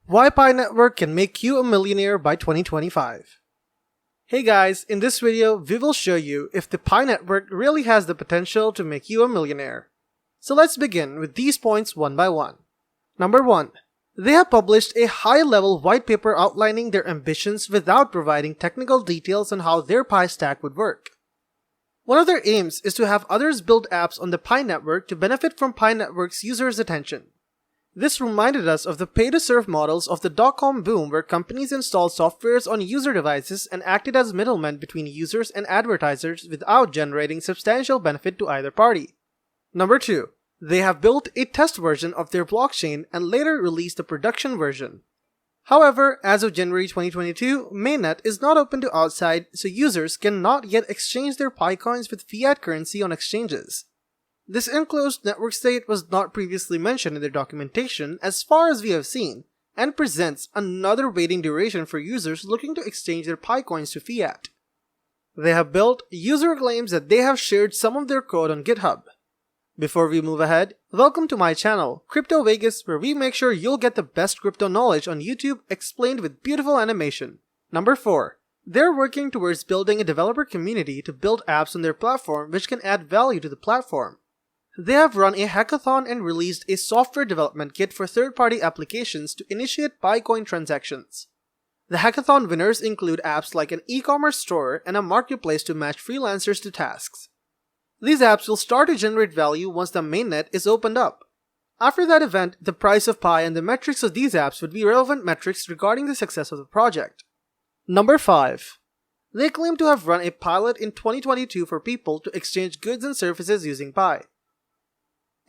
Why Pi Network can make you a millionaire by 2025. Hey guys, in this video, we will show you if the Pi Network really has the potential to make you a millionaire. So let's begin with these points one by one. Number 1. They have published a high-level white paper outlining their ambitions without providing technical details on how their Pi stack would work. One of their aims is to have others build apps on the Pi Network to benefit from Pi Network's users' attention. This reminded us of the pay-to-serve models of the dot-com boom where companies installed softwares on user devices and acted as middlemen between users and advertisers without generating substantial benefit to either party. Number 2. They have built a test version of their blockchain and later released a production version. However, as of January 2022, mainnet is not open to outside, so users cannot yet exchange their Pi coins with fiat currency on exchanges. This enclosed network state was not previously mentioned in their documentation as far as we have seen, and presents another waiting duration for users looking to exchange their Pi coins to fiat. They have built user claims that they have shared some of their code on GitHub. Before we move ahead, welcome to my channel, Crypto Vegas, where we make sure you'll get the best crypto knowledge on YouTube explained with beautiful animation. Number 4. They're working towards building a developer community to build apps on their platform which can add value to the platform. They have run a hackathon and released a software development kit for third-party applications to initiate Pi-coin transactions. The hackathon winners include apps like an e-commerce store and a marketplace to match freelancers to tasks. These apps will start to generate value once the mainnet is opened up. After that event, the price of Pi and the metrics of these apps would be relevant metrics regarding the success of the project. Number 5. They claim to have run a pilot in 2022 for people to exchange goods and services using Pi.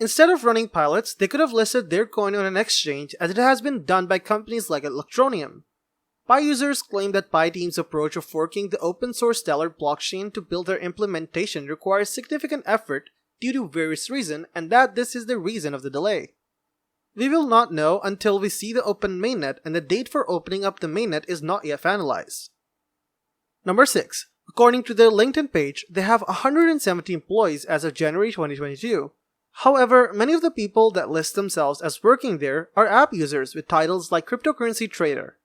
Instead of running pilots, they could have listed their coin on an exchange as it has been done by companies like Electroneum. Pi users claim that Pi team's approach of forking the open source Stellar blockchain to build their implementation requires significant effort due to various reasons and that this is the reason of the delay. We will not know until we see the open mainnet and the date for opening up the mainnet is not yet finalized. Number 6. According to their LinkedIn page, they have 170 employees as of January 2022. However, many of the people that list themselves as working there are app users with titles like cryptocurrency trader.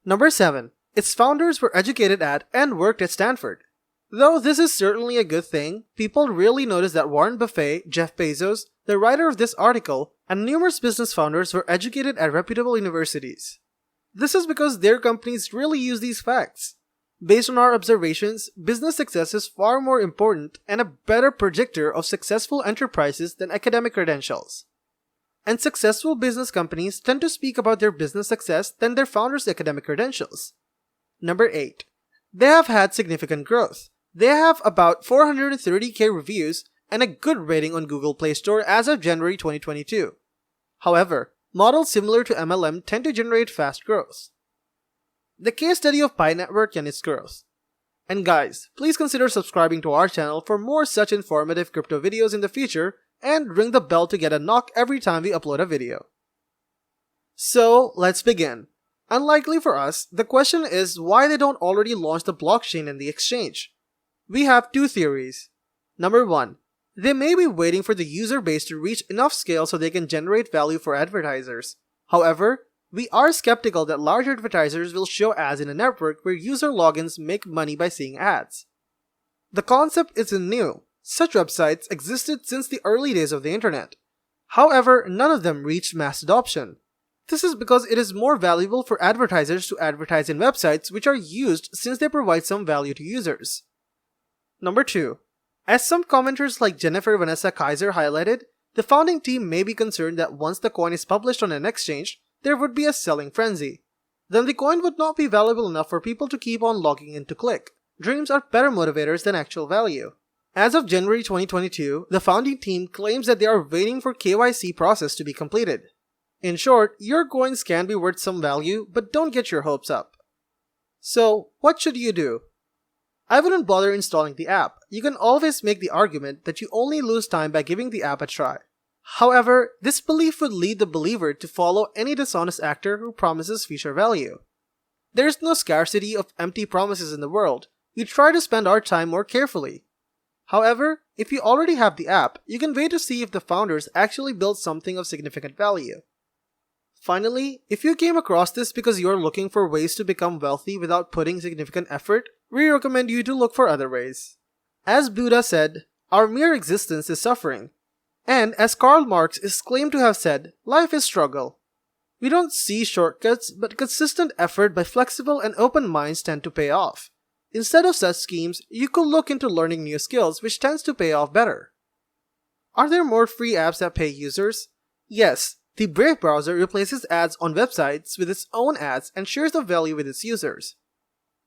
Number 7. Its founders were educated at and worked at Stanford. Though this is certainly a good thing, people rarely notice that Warren Buffett, Jeff Bezos, the writer of this article, and numerous business founders were educated at reputable universities. This is because their companies really use these facts. Based on our observations, business success is far more important and a better predictor of successful enterprises than academic credentials. And successful business companies tend to speak about their business success than their founders' academic credentials. Number 8. They have had significant growth. They have about 430k reviews and a good rating on Google Play Store as of January 2022. However, models similar to MLM tend to generate fast growth. The case study of Pi Network and its growth. And guys, please consider subscribing to our channel for more such informative crypto videos in the future and ring the bell to get a knock every time we upload a video. So, let's begin. Unlikely for us, the question is why they don't already launch the blockchain and the exchange. We have two theories. Number 1. They may be waiting for the user base to reach enough scale so they can generate value for advertisers. However, we are skeptical that large advertisers will show ads in a network where user logins make money by seeing ads. The concept isn't new. Such websites existed since the early days of the internet. However, none of them reached mass adoption. This is because it is more valuable for advertisers to advertise in websites which are used since they provide some value to users. Number 2. As some commenters like Jennifer Vanessa Kaiser highlighted, the founding team may be concerned that once the coin is published on an exchange, there would be a selling frenzy. Then the coin would not be valuable enough for people to keep on logging in to click. Dreams are better motivators than actual value. As of January 2022, the founding team claims that they are waiting for KYC process to be completed. In short, your coins can be worth some value, but don't get your hopes up. So, what should you do? I wouldn't bother installing the app. You can always make the argument that you only lose time by giving the app a try. However, this belief would lead the believer to follow any dishonest actor who promises future value. There is no scarcity of empty promises in the world. We try to spend our time more carefully. However, if you already have the app, you can wait to see if the founders actually built something of significant value. Finally, if you came across this because you're looking for ways to become wealthy without putting significant effort, we recommend you to look for other ways. As Buddha said, our mere existence is suffering. And as Karl Marx is claimed to have said, life is struggle. We don't see shortcuts, but consistent effort by flexible and open minds tend to pay off. Instead of such schemes, you could look into learning new skills, which tends to pay off better. Are there more free apps that pay users? Yes, the Brave browser replaces ads on websites with its own ads and shares the value with its users.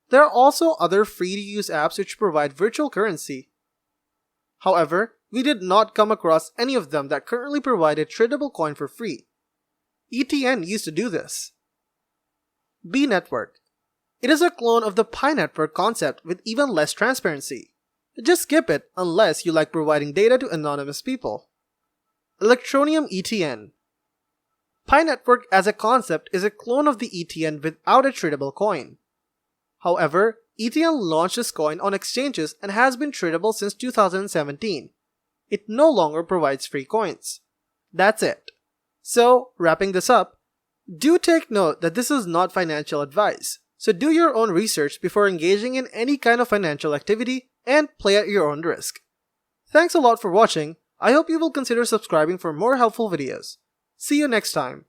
There are also other free-to-use apps which provide virtual currency. However, we did not come across any of them that currently provide a tradable coin for free. ETN used to do this. B Network. It is a clone of the Pi Network concept with even less transparency. Just skip it unless you like providing data to anonymous people. Electroneum ETN. Pi Network as a concept is a clone of the ETN without a tradable coin. However, ETN launched this coin on exchanges and has been tradable since 2017. It no longer provides free coins. That's it. So, wrapping this up, do take note that this is not financial advice, so do your own research before engaging in any kind of financial activity and play at your own risk. Thanks a lot for watching. I hope you will consider subscribing for more helpful videos. See you next time.